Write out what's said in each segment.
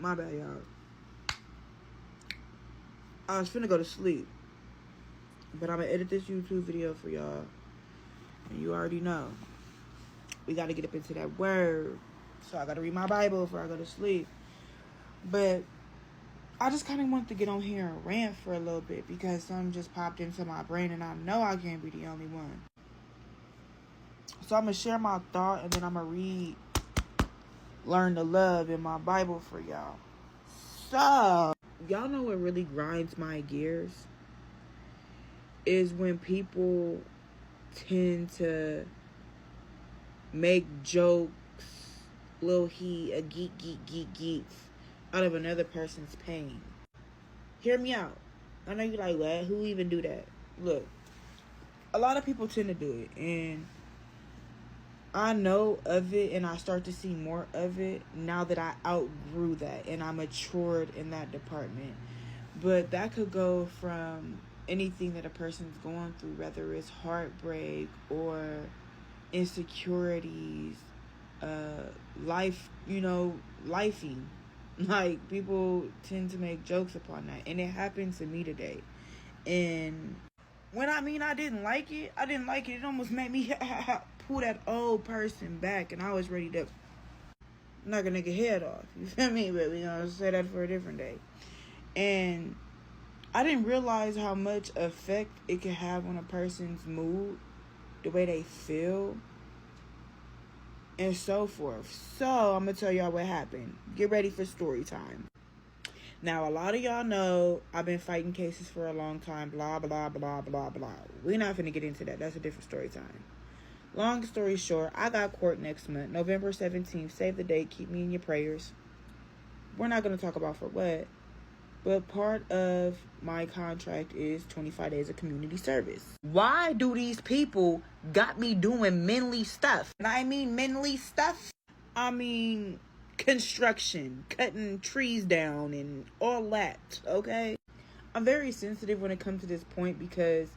My bad, y'all. I was finna go to sleep, but I'm gonna edit this YouTube video for y'all. And you already know, we gotta get up into that word. So I gotta read my Bible before I go to sleep. But I just kind of wanted to get on here and rant for a little bit because something just popped into my brain and I know I can't be the only one. So I'm going to share my thought and then I'm going to read Learn to Love in my Bible for y'all. So, y'all know what really grinds my gears? Is when people tend to make jokes, little geeks out of another person's pain. Hear me out. I know you're like, what? Who even do that? Look, a lot of people tend to do it, and I know of it, and I start to see more of it now that I outgrew that and I matured in that department. But that could go from anything that a person's going through, whether it's heartbreak or insecurities, life, lifing. Like, people tend to make jokes upon that, and it happened to me today. And when I didn't like it, it almost made me pull that old person back, and I was ready to knock a nigga head off. You feel me? But we gonna say that for a different day. And I didn't realize how much effect it can have on a person's mood, the way they feel, and so forth. So I'm gonna tell y'all what happened. Get ready for story time. Now, a lot of y'all know I've been fighting cases for a long time, blah blah blah blah blah. We're not gonna get into that. That's a different story time. Long story short, I got court next month, November 17th. Save the date. Keep me in your prayers. We're not gonna talk about for what, but part of my contract is 25 days of community service. Why do these people got me doing manly stuff? And I mean manly stuff. I mean construction, cutting trees down and all that, okay? I'm very sensitive when it comes to this point because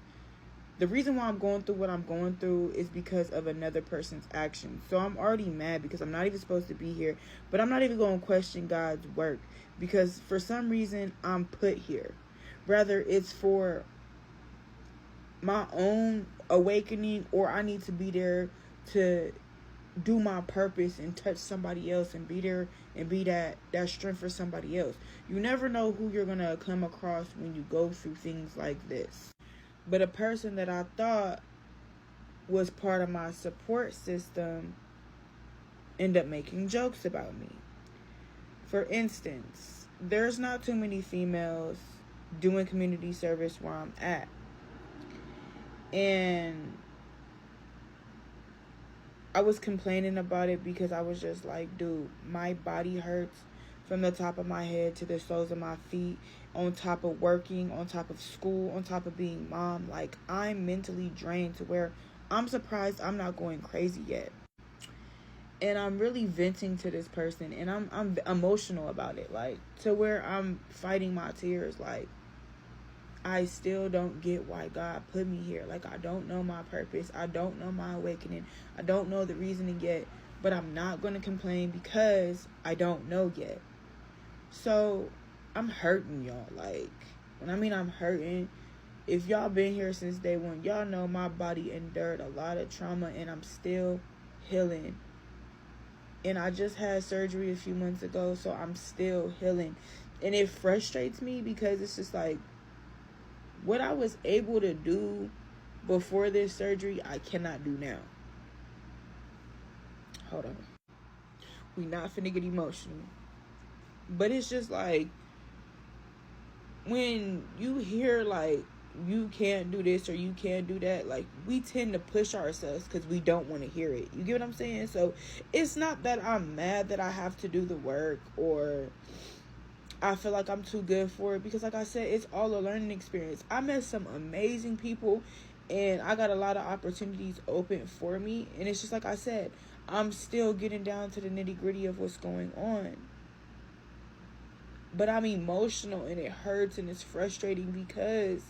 the reason why I'm going through what I'm going through is because of another person's actions. So I'm already mad because I'm not even supposed to be here. But I'm not even going to question God's work because for some reason I'm put here. Rather, it's for my own awakening, or I need to be there to do my purpose and touch somebody else and be there and be that strength for somebody else. You never know who you're going to come across when you go through things like this. But a person that I thought was part of my support system ended up making jokes about me. For instance, there's not too many females doing community service where I'm at. And I was complaining about it because I was just like, dude, my body hurts from the top of my head to the soles of my feet, on top of working, on top of school, on top of being mom. Like, I'm mentally drained to where I'm surprised I'm not going crazy yet. And I'm really venting to this person, and I'm emotional about it, like, to where I'm fighting my tears. Like, I still don't get why God put me here. Like, I don't know my purpose. I don't know my awakening. I don't know the reasoning yet. But I'm not going to complain because I don't know yet. So, I'm hurting, y'all. Like, when I mean I'm hurting, if y'all been here since day one, y'all know my body endured a lot of trauma and I'm still healing. And I just had surgery a few months ago, so I'm still healing. And it frustrates me because it's just like, what I was able to do before this surgery, I cannot do now. Hold on. We not finna get emotional. But it's just like, when you hear like, you can't do this or you can't do that, like, we tend to push ourselves because we don't want to hear it. You get what I'm saying? So it's not that I'm mad that I have to do the work or I feel like I'm too good for it, because like I said, it's all a learning experience. I met some amazing people and I got a lot of opportunities open for me, and it's just like I said, I'm still getting down to the nitty gritty of what's going on. But I'm emotional and it hurts and it's frustrating because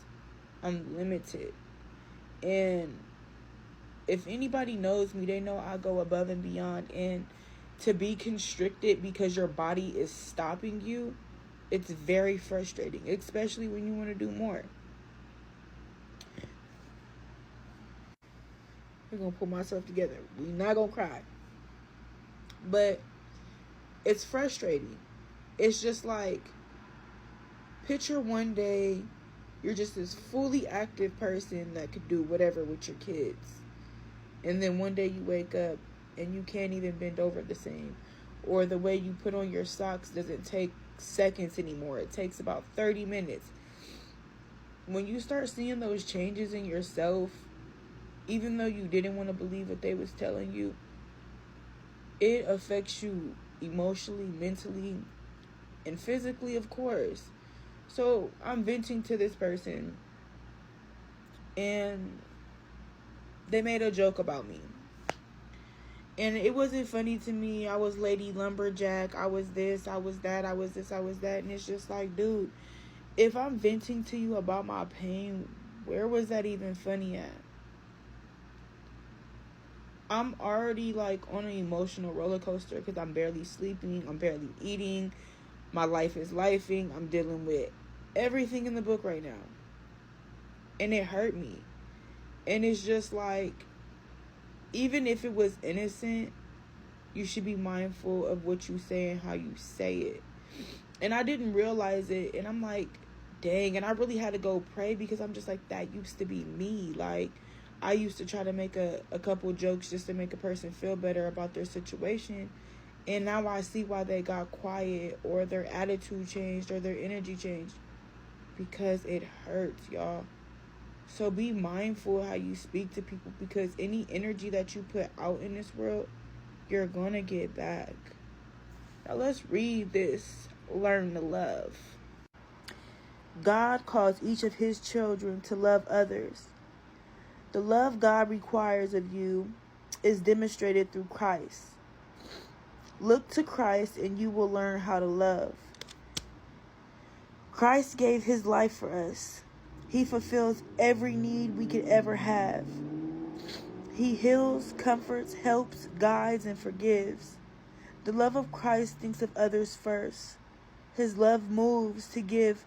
I'm limited. And if anybody knows me, they know I go above and beyond. And to be constricted because your body is stopping you, it's very frustrating, especially when you want to do more. I'm gonna pull myself together. We're not gonna cry. But it's frustrating. It's just like, picture one day you're just this fully active person that could do whatever with your kids. And then one day you wake up and you can't even bend over the same. Or the way you put on your socks doesn't take seconds anymore. It takes about 30 minutes. When you start seeing those changes in yourself, even though you didn't want to believe what they was telling you, it affects you emotionally, mentally, and physically, of course. So I'm venting to this person, and they made a joke about me. And it wasn't funny to me. I was Lady Lumberjack. I was this, I was that, I was this, I was that. And it's just like, dude, if I'm venting to you about my pain, where was that even funny at? I'm already like on an emotional roller coaster because I'm barely sleeping. I'm barely eating. My life is lifing. I'm dealing with everything in the book right now. And it hurt me. And it's just like, even if it was innocent, you should be mindful of what you say and how you say it. And I didn't realize it. And I'm like, dang. And I really had to go pray because I'm just like, that used to be me. Like, I used to try to make a couple jokes just to make a person feel better about their situation. And now I see why they got quiet, or their attitude changed, or their energy changed. Because it hurts, y'all. So be mindful how you speak to people, because any energy that you put out in this world, you're gonna get back. Now let's read this. Learn to love. God calls each of his children to love others. The love God requires of you is demonstrated through Christ. Look to Christ and you will learn how to love. Christ gave his life for us. He fulfills every need we could ever have. He heals, comforts, helps, guides, and forgives. The love of Christ thinks of others first. His love moves to give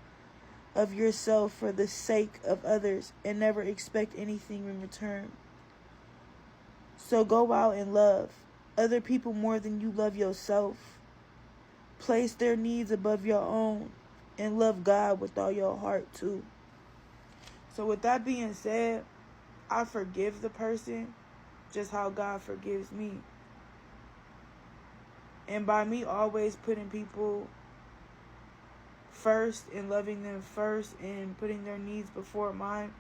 of yourself for the sake of others and never expect anything in return. So go out and love other people more than you love yourself. Place their needs above your own and love God with all your heart too. So with that being said, I forgive the person just how God forgives me. And by me always putting people first and loving them first and putting their needs before mine,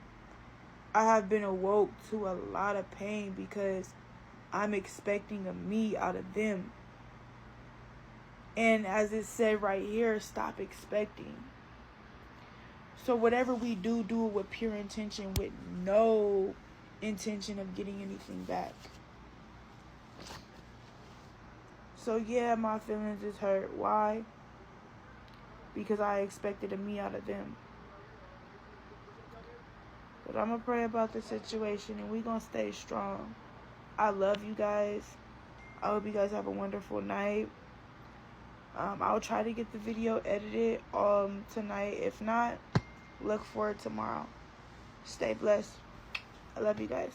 I have been awoke to a lot of pain because I'm expecting a me out of them. And as it said right here, stop expecting. So whatever we do, do it with pure intention, with no intention of getting anything back. So yeah, my feelings is hurt. Why? Because I expected a me out of them. But I'm going to pray about the situation and we're going to stay strong. I love you guys. I hope you guys have a wonderful night. I'll try to get the video edited tonight. If not, look for it tomorrow. Stay blessed. I love you guys.